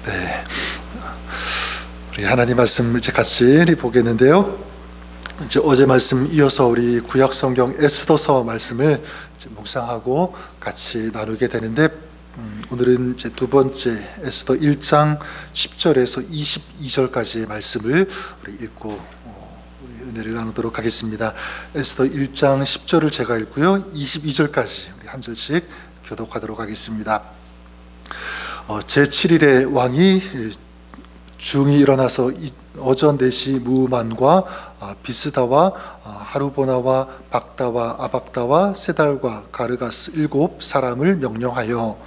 네, 우리 하나님 말씀 이제 같이 보겠는데요. 이제 어제 말씀 이어서 우리 구약 성경 에스더서 말씀을 이제 묵상하고 같이 나누게 되는데, 오늘은 이제 두 번째 에스더 1장 10절에서 22절까지의 말씀을 우리 읽고 우리 은혜를 나누도록 하겠습니다. 에스더 1장 10절을 제가 읽고요, 22절까지 우리 한 절씩 교독하도록 하겠습니다. 제7일에 왕이 중이 일어나서 어전 네시 무만과 비스다와 하루보나와 박다와 아박다와 세달과 가르가스 7 사람을 명령하여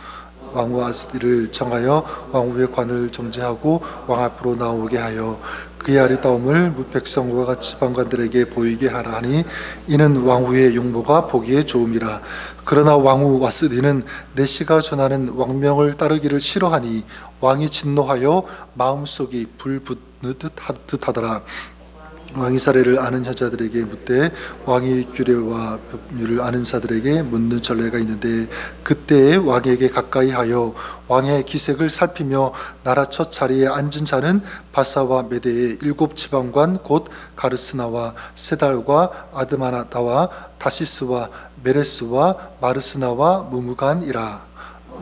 왕후 아스디를 정하여 왕후의 관을 정제하고 왕 앞으로 나오게 하여 그의 아리따움을 백성과 지방관들에게 보이게 하라 하니, 이는 왕후의 용모가 보기에 좋음이라. 그러나 왕후 와스디는 네시가 전하는 왕명을 따르기를 싫어하니 왕이 진노하여 마음속이 불붙는 듯 하더라. 왕이 사례를 아는 여자들에게 묻되 왕이 규례와 법률을 아는 자들에게 묻는 전례가 있는데, 그때에 왕에게 가까이 하여 왕의 기색을 살피며 나라 첫 자리에 앉은 자는 바사와 메대의 7 지방관 곧 가르스나와 세달과 아드마나다와 다시스와 메레스와 마르스나와 무무간이라.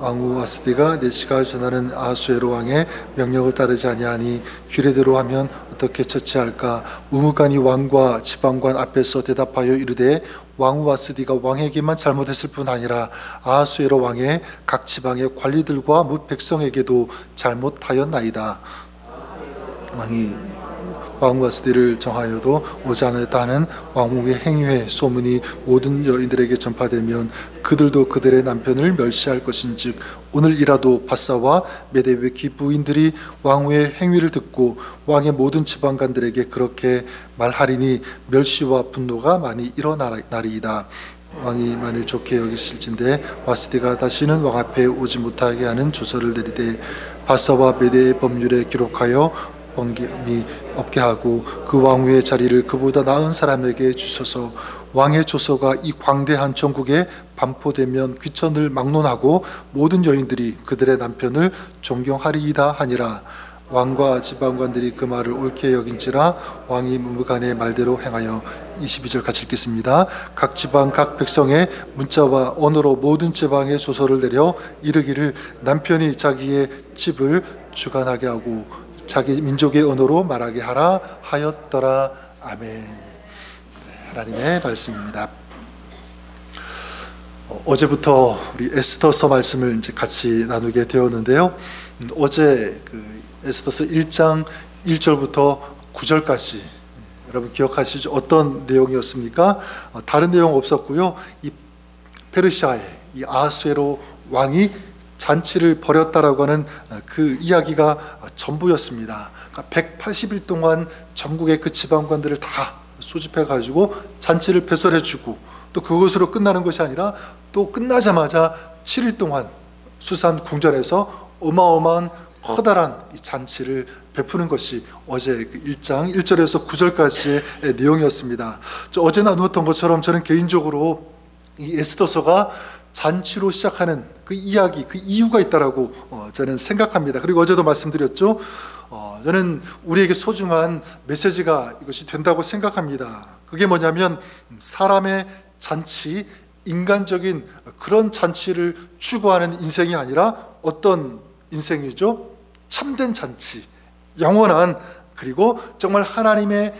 왕후 와스디가 네시가 전하는 아수에로 왕의 명령을 따르지 아니하니 규례대로 하면 어떻게 처치할까? 무무간이 왕과 지방관 앞에서 대답하여 이르되, 왕후 와스디가 왕에게만 잘못했을 뿐 아니라 아수에로 왕의 각 지방의 관리들과 뭇 백성에게도 잘못하였나이다. 왕이 왕후 와스디를 정하여도 오지 않았다는 왕후의 행위의 소문이 모든 여인들에게 전파되면 그들도 그들의 남편을 멸시할 것인즉, 오늘이라도 바사와 메데베키 부인들이 왕후의 행위를 듣고 왕의 모든 지방관들에게 그렇게 말하리니 멸시와 분노가 많이 일어나리이다. 왕이 만일 좋게 여기실진데 와스디가 다시는 왕 앞에 오지 못하게 하는 조서를 내리되, 바사와 메데의 법률에 기록하여 번개미 없게 하고 그 왕후의 자리를 그보다 나은 사람에게 주소서. 왕의 조서가 이 광대한 전국에 반포되면 귀천을 막론하고 모든 여인들이 그들의 남편을 존경하리이다 하니라. 왕과 지방관들이 그 말을 옳게 여긴지라 왕이 무무간의 말대로 행하여. 22절 같이 읽겠습니다. 각 지방 각 백성의 문자와 언어로 모든 지방의 조서를 내려 이르기를 남편이 자기의 집을 주관하게 하고 자기 민족의 언어로 말하게 하라 하였더라. 아멘. 하나님의 말씀입니다. 어제부터 우리 에스더서 말씀을 이제 같이 나누게 되었는데요. 어제 그 에스더서 1장 1절부터 9절까지 여러분 기억하시죠? 어떤 내용이었습니까? 다른 내용 없었고요. 이 페르시아의 이 아수에로 왕이 잔치를 벌였다라고 하는 그 이야기가 전부였습니다. 그러니까 180일 동안 전국의 그 지방관들을 다 소집해 가지고 잔치를 배설해 주고, 또 그것으로 끝나는 것이 아니라 또 끝나자마자 7일 동안 수산 궁전에서 어마어마한 커다란 이 잔치를 베푸는 것이 어제 그 1장 1절에서 9절까지의 내용이었습니다. 어제 나누었던 것처럼 저는 개인적으로 이 에스더서가 잔치로 시작하는 그 이야기, 그 이유가 있다라고 저는 생각합니다. 그리고 어제도 말씀드렸죠. 저는 우리에게 소중한 메시지가 이것이 된다고 생각합니다. 그게 뭐냐면 사람의 잔치, 인간적인 그런 잔치를 추구하는 인생이 아니라 어떤 인생이죠? 참된 잔치, 영원한, 그리고 정말 하나님의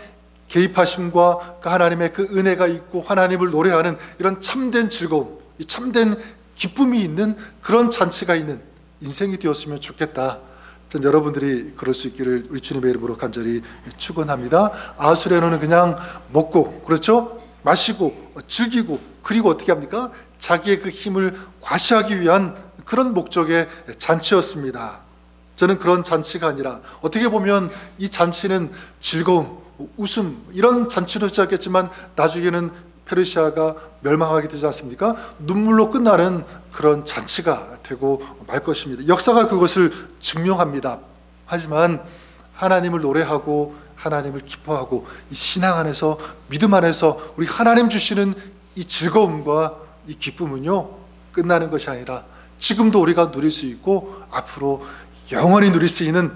개입하심과 그 하나님의 그 은혜가 있고 하나님을 노래하는 이런 참된 즐거움, 이 참된 기쁨이 있는 그런 잔치가 있는 인생이 되었으면 좋겠다. 전 여러분들이 그럴 수 있기를 우리 주님의 이름으로 간절히 축원합니다. 아수레노는 그냥 먹고, 그렇죠? 마시고 즐기고, 그리고 어떻게 합니까? 자기의 그 힘을 과시하기 위한 그런 목적의 잔치였습니다. 저는 그런 잔치가 아니라, 어떻게 보면 이 잔치는 즐거움, 웃음, 이런 잔치로 시작했지만 나중에는 페르시아가 멸망하게 되지 않습니까? 눈물로 끝나는 그런 잔치가 되고 말 것입니다. 역사가 그것을 증명합니다. 하지만 하나님을 노래하고 하나님을 기뻐하고 이 신앙 안에서, 믿음 안에서 우리 하나님 주시는 이 즐거움과 이 기쁨은요, 끝나는 것이 아니라 지금도 우리가 누릴 수 있고 앞으로 영원히 누릴 수 있는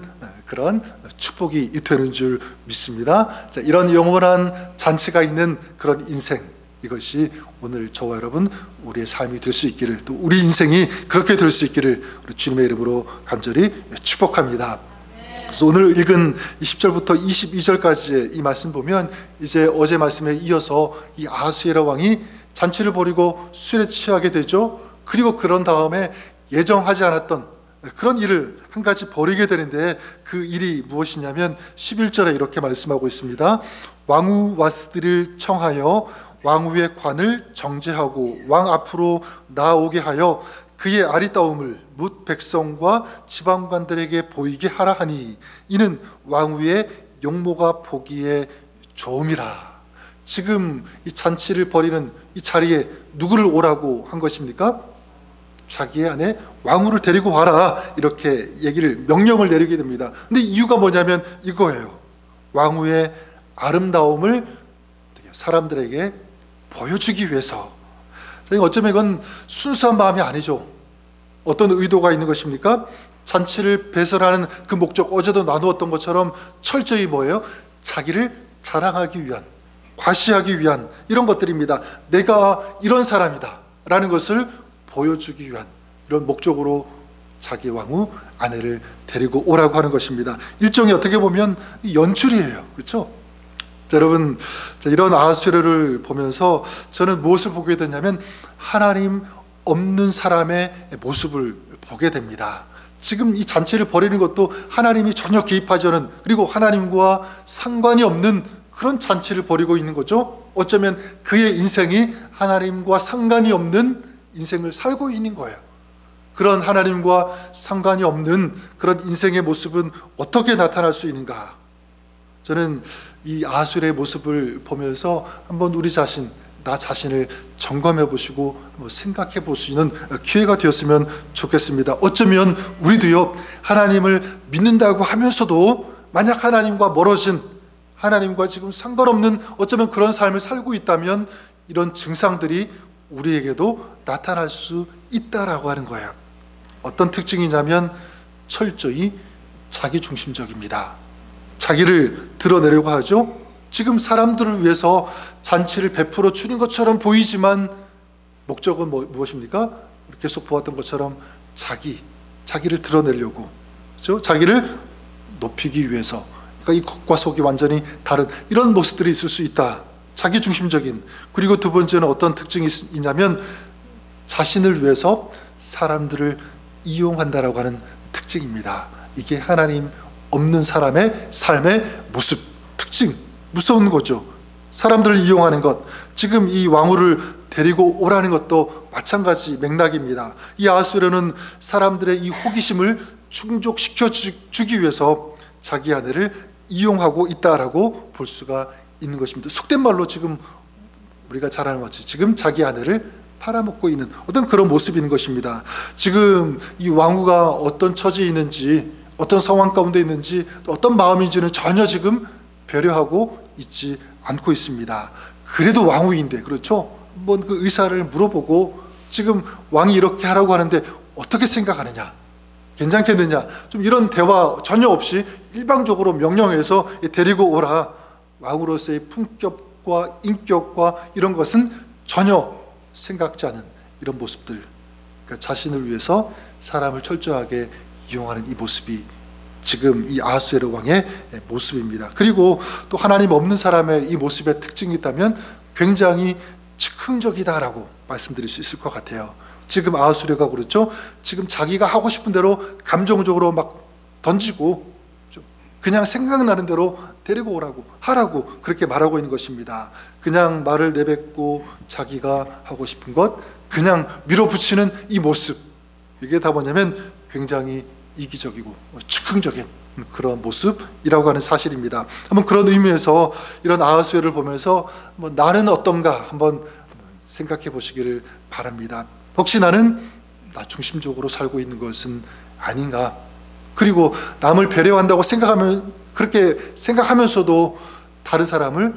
그런 축복이 되는 줄 믿습니다. 자, 이런 영원한 잔치가 있는 그런 인생, 이것이 오늘 저와 여러분 우리의 삶이 될 수 있기를, 또 우리 인생이 그렇게 될 수 있기를 우리 주님의 이름으로 간절히 축복합니다. 그래서 오늘 읽은 10절부터 22절까지의 이 말씀 보면 이제 어제 말씀에 이어서 이 아하수에라 왕이 잔치를 벌이고 술에 취하게 되죠. 그리고 그런 다음에 예정하지 않았던 그런 일을 한 가지 벌이게 되는데, 그 일이 무엇이냐면 11절에 이렇게 말씀하고 있습니다. 왕후 와스들을 청하여 왕후의 관을 정제하고 왕 앞으로 나오게 하여 그의 아리따움을 뭇 백성과 지방관들에게 보이게 하라 하니 이는 왕후의 용모가 보기에 좋음이라. 지금 이 잔치를 벌이는 이 자리에 누구를 오라고 한 것입니까? 자기의 아내 왕후를 데리고 와라, 이렇게 명령을 내리게 됩니다. 근데 이유가 뭐냐면 이거예요. 왕후의 아름다움을 사람들에게 보여주기 위해서. 어쩌면 이건 순수한 마음이 아니죠. 어떤 의도가 있는 것입니까? 잔치를 배설하는 그 목적, 어제도 나누었던 것처럼 철저히 뭐예요? 자기를 자랑하기 위한, 과시하기 위한 이런 것들입니다. 내가 이런 사람이다 라는 것을 보여주기 위한 이런 목적으로 자기 왕후 아내를 데리고 오라고 하는 것입니다. 일종의 어떻게 보면 연출이에요. 그렇죠? 자, 여러분, 이런 아하수에라를 보면서 저는 무엇을 보게 되냐면 하나님 없는 사람의 모습을 보게 됩니다. 지금 이 잔치를 벌이는 것도 하나님이 전혀 개입하지 않은, 그리고 하나님과 상관이 없는 그런 잔치를 벌이고 있는 거죠. 어쩌면 그의 인생이 하나님과 상관이 없는 인생을 살고 있는 거예요. 그런 하나님과 상관이 없는 그런 인생의 모습은 어떻게 나타날 수 있는가? 저는 이 아하수에라의 모습을 보면서 한번 우리 자신, 나 자신을 점검해 보시고 생각해 볼 수 있는 기회가 되었으면 좋겠습니다. 어쩌면 우리도요, 하나님을 믿는다고 하면서도 만약 하나님과 멀어진, 하나님과 지금 상관없는 어쩌면 그런 삶을 살고 있다면 이런 증상들이 우리에게도 나타날 수 있다라고 하는 거예요. 어떤 특징이냐면 철저히 자기중심적입니다. 자기를 드러내려고 하죠. 지금 사람들을 위해서 잔치를 베풀어 주는 것처럼 보이지만 목적은 무엇입니까? 계속 보았던 것처럼 자기를 드러내려고, 그렇죠? 자기를 높이기 위해서. 그러니까 이 겉과 속이 완전히 다른 이런 모습들이 있을 수 있다. 자기중심적인. 그리고 두 번째는 어떤 특징이 있냐면 자신을 위해서 사람들을 이용한다라고 하는 특징입니다. 이게 하나님 없는 사람의 삶의 모습, 특징, 무서운 거죠. 사람들을 이용하는 것. 지금 이 왕후를 데리고 오라는 것도 마찬가지 맥락입니다. 이 아하수에라는 사람들의 이 호기심을 충족시켜 주기 위해서 자기 아내를 이용하고 있다라고 볼 수가 있는 것입니다. 속된 말로 지금 우리가 잘 아는 것이 지금 자기 아내를 팔아먹고 있는 어떤 그런 모습이 있는 것입니다. 지금 이 왕후가 어떤 처지에 있는지, 어떤 상황 가운데 있는지, 또 어떤 마음인지는 전혀 지금 배려하고 있지 않고 있습니다. 그래도 왕후인데, 그렇죠? 한번 그 의사를 물어보고 지금 왕이 이렇게 하라고 하는데 어떻게 생각하느냐, 괜찮겠느냐, 좀 이런 대화 전혀 없이 일방적으로 명령해서 데리고 오라. 왕으로서의 품격과 인격과 이런 것은 전혀 생각지 않은 이런 모습들, 그러니까 자신을 위해서 사람을 철저하게 이용하는 이 모습이 지금 이 아하수에라 왕의 모습입니다. 그리고 또 하나님 없는 사람의 이 모습의 특징이 있다면 굉장히 즉흥적이다라고 말씀드릴 수 있을 것 같아요. 지금 아하수에라가 그렇죠. 지금 자기가 하고 싶은 대로 감정적으로 막 던지고 그냥 생각나는 대로 데리고 오라고, 하라고 그렇게 말하고 있는 것입니다. 그냥 말을 내뱉고 자기가 하고 싶은 것 그냥 밀어붙이는 이 모습, 이게 다 뭐냐면 굉장히 이기적이고 즉흥적인 그런 모습이라고 하는 사실입니다. 한번 그런 의미에서 이런 아하수에라를 보면서 나는 어떤가 한번 생각해 보시기를 바랍니다. 혹시 나는 나 중심적으로 살고 있는 것은 아닌가? 그리고 남을 배려한다고 생각하면, 그렇게 생각하면서도 다른 사람을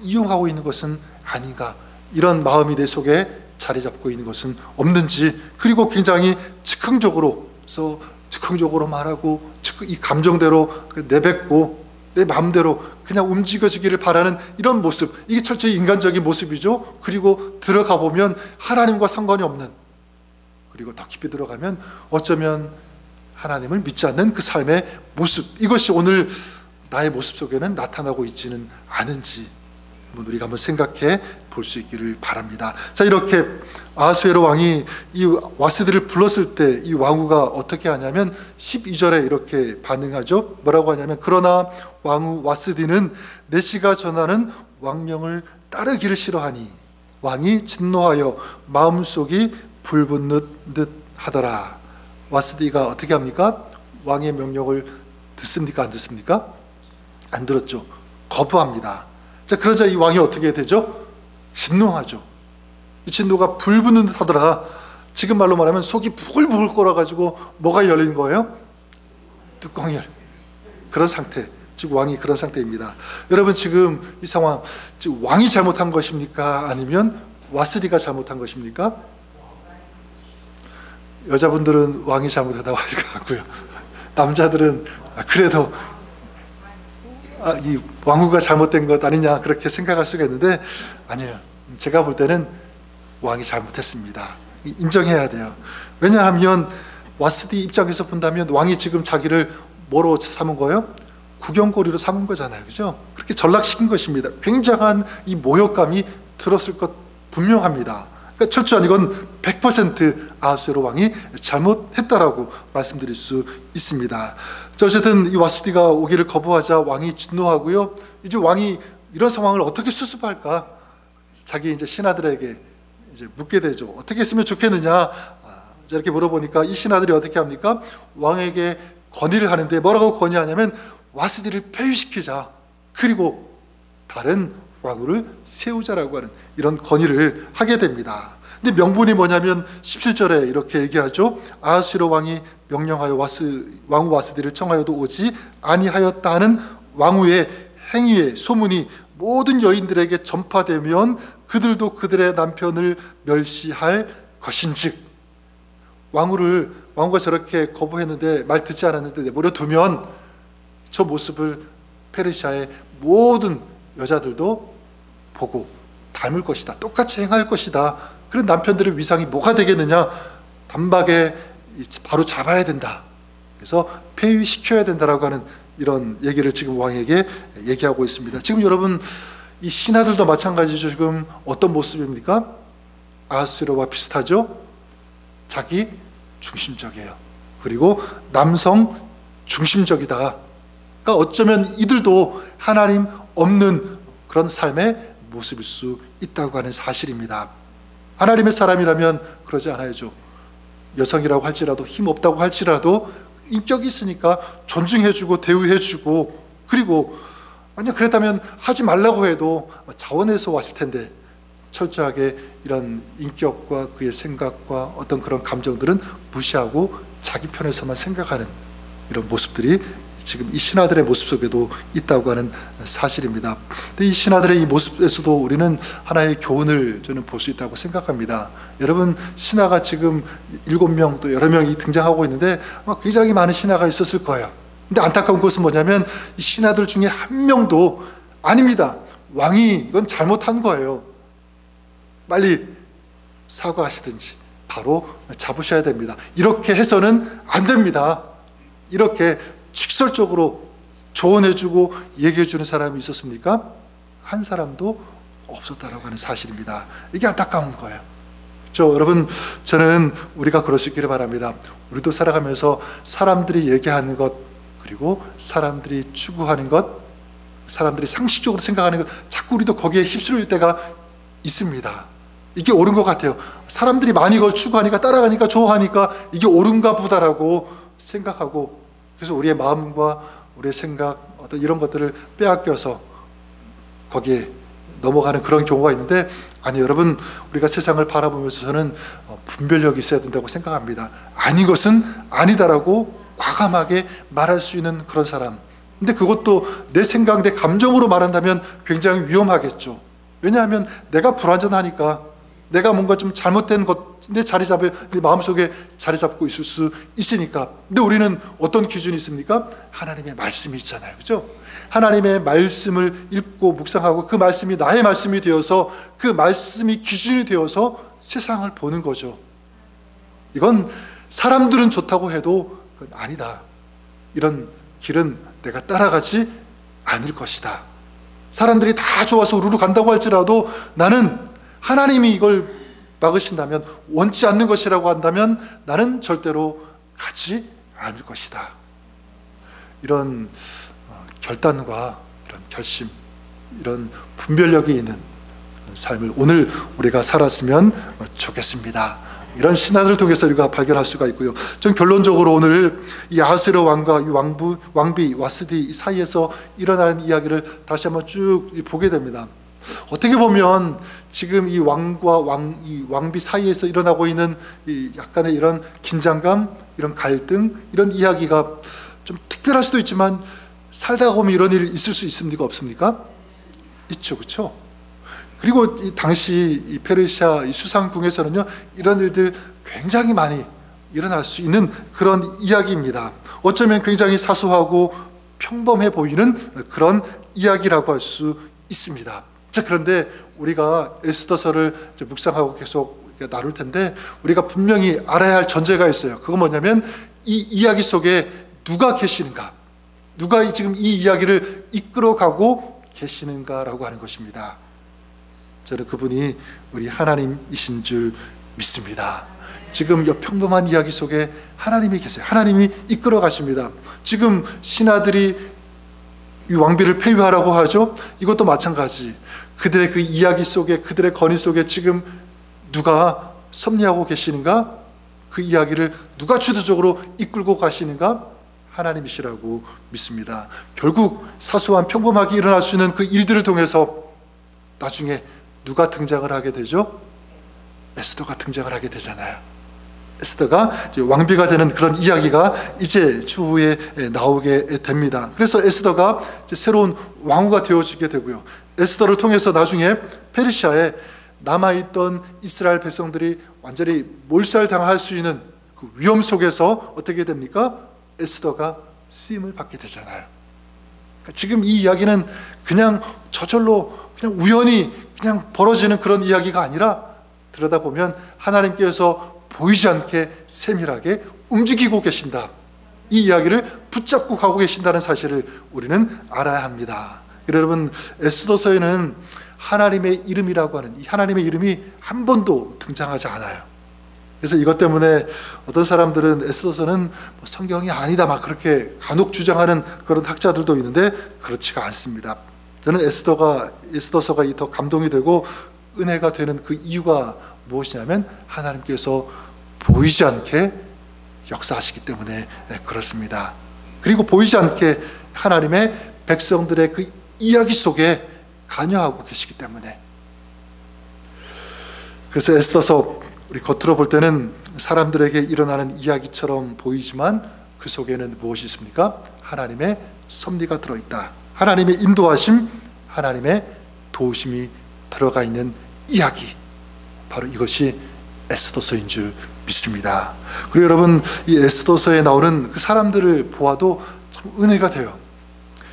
이용하고 있는 것은 아닌가? 이런 마음이 내 속에 자리 잡고 있는 것은 없는지, 그리고 굉장히 즉흥적으로 즉흥적으로 말하고 이 감정대로 내뱉고 내 마음대로 그냥 움직여지기를 바라는 이런 모습, 이게 철저히 인간적인 모습이죠. 그리고 들어가 보면 하나님과 상관이 없는, 그리고 더 깊이 들어가면 어쩌면 하나님을 믿지 않는 그 삶의 모습, 이것이 오늘 나의 모습 속에는 나타나고 있지는 않은지 우리가 한번 생각해 볼 수 있기를 바랍니다. 자, 이렇게 아하수에로 왕이 이 와스디를 불렀을 때 이 왕후가 어떻게 하냐면 12절에 이렇게 반응하죠. 뭐라고 하냐면, 그러나 왕후 와스디는 내시가 전하는 왕명을 따르기를 싫어하니 왕이 진노하여 마음속이 불붙는 듯 하더라. 와스디가 어떻게 합니까? 왕의 명령을 듣습니까? 안 듣습니까? 안 들었죠. 거부합니다. 자, 그러자 이 왕이 어떻게 되죠? 진노하죠. 이 진노가 불붙는 듯 하더라. 지금 말로 말하면 속이 부글부글 끓어가지고 뭐가 열린 거예요? 뚜껑이 열린 그런 상태. 지금 왕이 그런 상태입니다. 여러분, 지금 이 상황, 지금 왕이 잘못한 것입니까? 아니면 와스디가 잘못한 것입니까? 여자분들은 왕이 잘못하다고 할 것 같고요. 남자들은 그래도 이 왕후가 잘못된 것 아니냐 그렇게 생각할 수가 있는데, 아니에요. 제가 볼 때는 왕이 잘못했습니다. 인정해야 돼요. 왜냐하면 와스디 입장에서 본다면 왕이 지금 자기를 뭐로 삼은 거예요? 구경거리로 삼은 거잖아요. 그죠? 그렇게 전락시킨 것입니다. 굉장한 이 모욕감이 들었을 것 분명합니다. 그러니까 철저한 이건 100% 아하수에로 왕이 잘못했다라고 말씀드릴 수 있습니다. 어쨌든 이 와스디가 오기를 거부하자 왕이 진노하고요. 이제 왕이 이런 상황을 어떻게 수습할까? 자기 이제 신하들에게 이제 묻게 되죠. 어떻게 했으면 좋겠느냐? 이렇게 물어보니까 이 신하들이 어떻게 합니까? 왕에게 건의를 하는데 뭐라고 건의하냐면 와스디를 폐위시키자. 그리고 다른 왕후를 세우자라고 하는 이런 건의를 하게 됩니다. 근데 명분이 뭐냐면 17절에 이렇게 얘기하죠. 아하수에로 왕이 명령하여 왕후 와스디를 청하여도 오지 아니하였다 하는 왕후의 행위의 소문이 모든 여인들에게 전파되면 그들도 그들의 남편을 멸시할 것인즉, 왕후가 저렇게 거부했는데, 말 듣지 않았는데 내버려 두면 저 모습을 페르시아의 모든 여자들도 보고 닮을 것이다. 똑같이 행할 것이다. 그런 남편들의 위상이 뭐가 되겠느냐? 단박에 바로 잡아야 된다. 그래서 폐위시켜야 된다라고 하는 이런 얘기를 지금 왕에게 얘기하고 있습니다. 지금 여러분, 이 신하들도 마찬가지죠. 지금 어떤 모습입니까? 아하수에로와 비슷하죠. 자기 중심적이에요. 그리고 남성 중심적이다. 그러니까 어쩌면 이들도 하나님 없는 그런 삶의 모습일 수 있다고 하는 사실입니다. 하나님의 사람이라면 그러지 않아야죠. 여성이라고 할지라도, 힘없다고 할지라도 인격이 있으니까 존중해주고 대우해주고, 그리고 만약 그랬다면 하지 말라고 해도 자원해서 왔을 텐데 철저하게 이런 인격과 그의 생각과 어떤 그런 감정들은 무시하고 자기 편에서만 생각하는 이런 모습들이 지금 이 신하들의 모습 속에도 있다고 하는 사실입니다. 근데 이 신하들의 이 모습에서도 우리는 하나의 교훈을 저는 볼 수 있다고 생각합니다. 여러분, 신하가 지금 7명 또 여러 명이 등장하고 있는데 굉장히 많은 신하가 있었을 거예요. 근데 안타까운 것은 뭐냐면 이 신하들 중에 한 명도 아닙니다. 왕이 이건 잘못한 거예요. 빨리 사과하시든지 바로 잡으셔야 됩니다. 이렇게 해서는 안 됩니다. 이렇게 직설적으로 조언해주고 얘기해주는 사람이 있었습니까? 한 사람도 없었다라고 하는 사실입니다. 이게 안타까운 거예요. 그렇죠? 여러분, 저는 우리가 그럴 수 있기를 바랍니다. 우리도 살아가면서 사람들이 얘기하는 것, 그리고 사람들이 추구하는 것, 사람들이 상식적으로 생각하는 것, 자꾸 우리도 거기에 휩쓸릴 때가 있습니다. 이게 옳은 것 같아요. 사람들이 많이 그걸 추구하니까, 따라가니까, 좋아하니까 이게 옳은가 보다라고 생각하고, 그래서 우리의 마음과 우리의 생각, 어떤 이런 것들을 빼앗겨서 거기에 넘어가는 그런 경우가 있는데, 아니, 여러분, 우리가 세상을 바라보면서 저는 분별력이 있어야 된다고 생각합니다. 아닌 것은 아니다라고 과감하게 말할 수 있는 그런 사람. 근데 그것도 내 생각, 내 감정으로 말한다면 굉장히 위험하겠죠. 왜냐하면 내가 불완전하니까 내가 뭔가 좀 잘못된 것, 내 마음속에 자리 잡고 있을 수 있으니까. 근데 우리는 어떤 기준이 있습니까? 하나님의 말씀이 있잖아요. 그죠? 하나님의 말씀을 읽고 묵상하고 그 말씀이 나의 말씀이 되어서 그 말씀이 기준이 되어서 세상을 보는 거죠. 이건 사람들은 좋다고 해도 그건 아니다. 이런 길은 내가 따라가지 않을 것이다. 사람들이 다 좋아서 우르르 간다고 할지라도 나는 하나님이 이걸 막으신다면, 원치 않는 것이라고 한다면 나는 절대로 가지 않을 것이다. 이런 결단과 이런 결심, 이런 분별력이 있는 삶을 오늘 우리가 살았으면 좋겠습니다. 이런 신화를 통해서 우리가 발견할 수가 있고요. 전 결론적으로 오늘 이 아하수에로 왕과 이 왕비 와스디 사이에서 일어나는 이야기를 다시 한번 쭉 보게 됩니다. 어떻게 보면 지금 이 왕과 이 왕비 사이에서 일어나고 있는 이 약간의 이런 긴장감, 이런 갈등, 이런 이야기가 좀 특별할 수도 있지만 살다가 보면 이런 일이 있을 수 있습니까? 없습니까? 있죠, 그렇죠? 그리고 이 당시 이 페르시아 이 수상궁에서는요, 이런 일들 굉장히 많이 일어날 수 있는 그런 이야기입니다. 어쩌면 굉장히 사소하고 평범해 보이는 그런 이야기라고 할 수 있습니다. 자, 그런데 우리가 에스더서를 이제 묵상하고 계속 나눌 텐데 우리가 분명히 알아야 할 전제가 있어요. 그건 뭐냐면 이 이야기 속에 누가 계시는가, 누가 지금 이 이야기를 이끌어가고 계시는가라고 하는 것입니다. 저는 그분이 우리 하나님이신 줄 믿습니다. 지금 이 평범한 이야기 속에 하나님이 계세요. 하나님이 이끌어 가십니다. 지금 신하들이 이 왕비를 폐위하라고 하죠. 이것도 마찬가지. 그들의 그 이야기 속에, 그들의 건의 속에 지금 누가 섭리하고 계시는가? 그 이야기를 누가 주도적으로 이끌고 가시는가? 하나님이시라고 믿습니다. 결국 사소한 평범하게 일어날 수 있는 그 일들을 통해서 나중에 누가 등장을 하게 되죠? 에스더가 등장을 하게 되잖아요. 에스더가 이제 왕비가 되는 그런 이야기가 이제 추후에 나오게 됩니다. 그래서 에스더가 이제 새로운 왕후가 되어지게 되고요. 에스더를 통해서 나중에 페르시아에 남아있던 이스라엘 백성들이 완전히 몰살당할 수 있는 그 위험 속에서 어떻게 됩니까? 에스더가 쓰임을 받게 되잖아요. 그러니까 지금 이 이야기는 그냥 저절로 그냥 우연히 그냥 벌어지는 그런 이야기가 아니라 들여다보면 하나님께서 보이지 않게 세밀하게 움직이고 계신다. 이 이야기를 붙잡고 가고 계신다는 사실을 우리는 알아야 합니다. 여러분, 에스더서에는 하나님의 이름이라고 하는 이 하나님의 이름이 한 번도 등장하지 않아요. 그래서 이것 때문에 어떤 사람들은 에스더서는 성경이 아니다 막 그렇게 간혹 주장하는 그런 학자들도 있는데 그렇지가 않습니다. 저는 에스더서가 더 감동이 되고 은혜가 되는 그 이유가 무엇이냐면 하나님께서 보이지 않게 역사하시기 때문에 그렇습니다. 그리고 보이지 않게 하나님의 백성들의 그 이야기 속에 관여하고 계시기 때문에. 그래서 에스더서 우리 겉으로 볼 때는 사람들에게 일어나는 이야기처럼 보이지만 그 속에는 무엇이 있습니까? 하나님의 섭리가 들어있다. 하나님의 인도하심, 하나님의 도우심이 들어가 있는 이야기, 바로 이것이 에스더서인 줄 믿습니다. 그리고 여러분, 이 에스더서에 나오는 그 사람들을 보아도 참 은혜가 돼요.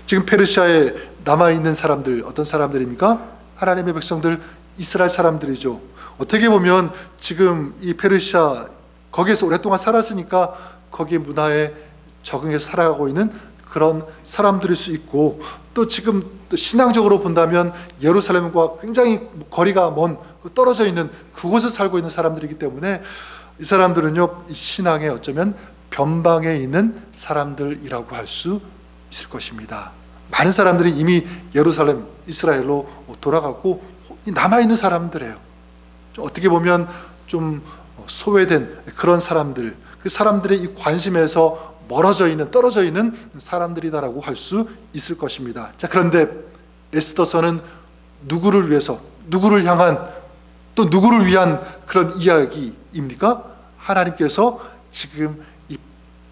지금 페르시아에 남아있는 사람들, 어떤 사람들입니까? 하나님의 백성들, 이스라엘 사람들이죠. 어떻게 보면 지금 이 페르시아, 거기에서 오랫동안 살았으니까 거기 문화에 적응해서 살아가고 있는 그런 사람들일 수 있고, 또 지금 또 신앙적으로 본다면 예루살렘과 굉장히 거리가 먼 떨어져 있는 그곳에 살고 있는 사람들이기 때문에 이 사람들은요, 이 신앙에 어쩌면 변방에 있는 사람들이라고 할 수 있을 것입니다. 많은 사람들이 이미 예루살렘, 이스라엘로 돌아가고 남아있는 사람들이에요. 어떻게 보면 좀 소외된 그런 사람들, 그 사람들의 이 관심에서 멀어져 있는, 떨어져 있는 사람들이다라고 할 수 있을 것입니다. 자, 그런데 에스더서는 누구를 위해서, 누구를 향한, 또 누구를 위한 그런 이야기입니까? 하나님께서 지금 이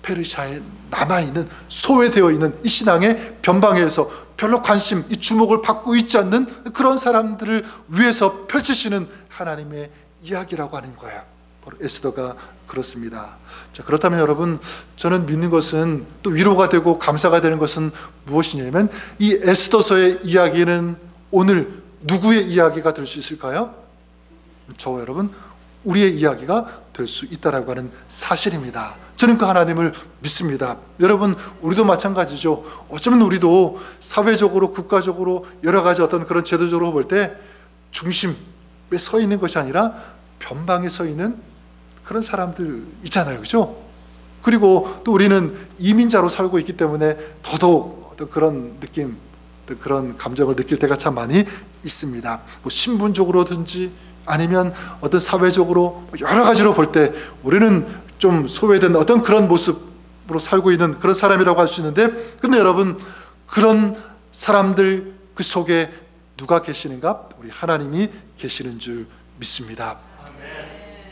페르시아에 남아있는, 소외되어 있는 이 신앙의 변방에서 별로 관심, 이 주목을 받고 있지 않는 그런 사람들을 위해서 펼치시는 하나님의 이야기라고 하는 거예요. 바로 에스더가 그렇습니다. 자, 그렇다면 여러분, 저는 믿는 것은, 또 위로가 되고 감사가 되는 것은 무엇이냐면, 이 에스더서의 이야기는 오늘 누구의 이야기가 될 수 있을까요? 저와 여러분, 우리의 이야기가 될 수 있다라고 하는 사실입니다. 저는 그 하나님을 믿습니다. 여러분, 우리도 마찬가지죠. 어쩌면 우리도 사회적으로, 국가적으로 여러 가지 어떤 그런 제도적으로 볼 때 중심에 서 있는 것이 아니라 변방에 서 있는 그런 사람들 있잖아요, 그죠? 그리고 또 우리는 이민자로 살고 있기 때문에 더더욱 어떤 그런 느낌, 어떤 그런 감정을 느낄 때가 참 많이 있습니다. 뭐 신분적으로든지 아니면 어떤 사회적으로 여러 가지로 볼 때 우리는 좀 소외된 어떤 그런 모습으로 살고 있는 그런 사람이라고 할 수 있는데, 근데 여러분, 그런 사람들 그 속에 누가 계시는가? 우리 하나님이 계시는 줄 믿습니다.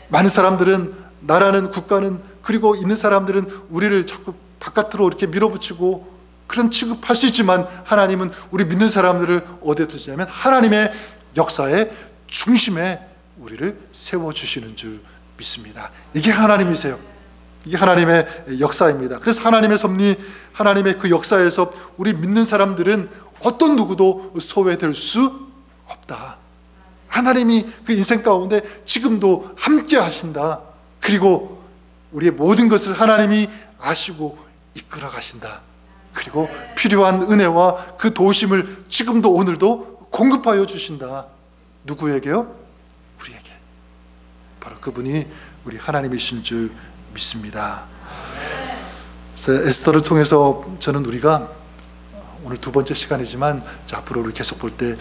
많은 사람들은, 나라는, 국가는, 그리고 있는 사람들은 우리를 자꾸 바깥으로 이렇게 밀어붙이고 그런 취급할 수 있지만, 하나님은 우리 믿는 사람들을 어디에 두시냐면 하나님의 역사의 중심에 우리를 세워주시는 줄 믿습니다. 이게 하나님이세요. 이게 하나님의 역사입니다. 그래서 하나님의 섭리, 하나님의 그 역사에서 우리 믿는 사람들은 어떤 누구도 소외될 수 없다. 하나님이 그 인생 가운데 지금도 함께 하신다. 그리고 우리의 모든 것을 하나님이 아시고 이끌어 가신다. 그리고 필요한 은혜와 그 도우심을 지금도 오늘도 공급하여 주신다. 누구에게요? 우리에게. 바로 그분이 우리 하나님이신 줄 믿습니다. 그래서 에스더를 통해서 저는 우리가 오늘 두 번째 시간이지만 앞으로 우리 계속 볼 때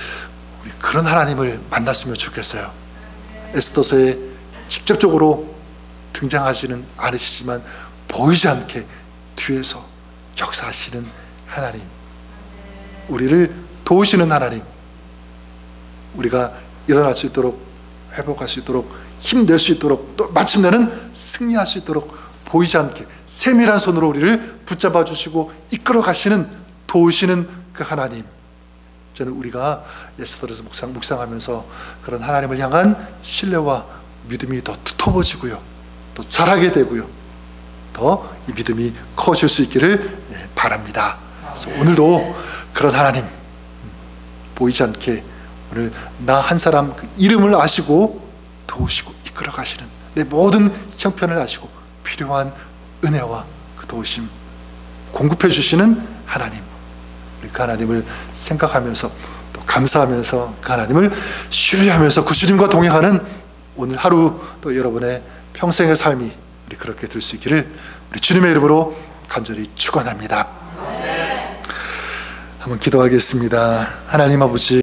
우리 그런 하나님을 만났으면 좋겠어요. 에스더서에 직접적으로 등장하지는 않으시지만 보이지 않게 뒤에서 역사하시는 하나님, 우리를 도우시는 하나님, 우리가 일어날 수 있도록, 회복할 수 있도록, 힘낼 수 있도록, 또 마침내는 승리할 수 있도록 보이지 않게 세밀한 손으로 우리를 붙잡아 주시고 이끌어 가시는, 도우시는 그 하나님, 저는 우리가 에스더에서 묵상하면서 그런 하나님을 향한 신뢰와 믿음이 더 두터워지고요, 또 잘하게 되고요, 더 이 믿음이 커질 수 있기를 바랍니다. 그래서 오늘도 그런 하나님, 보이지 않게 오늘 나 한 사람 그 이름을 아시고 도우시고 이끌어 가시는, 내 모든 형편을 아시고 필요한 은혜와 그 도우심 공급해 주시는 하나님, 우리 그 하나님을 생각하면서 또 감사하면서 그 하나님을 신뢰하면서 그 주님과 동행하는 오늘 하루, 또 여러분의 평생의 삶이 우리 그렇게 될 수 있기를 우리 주님의 이름으로 간절히 축원합니다. 한번 기도하겠습니다. 하나님 아버지,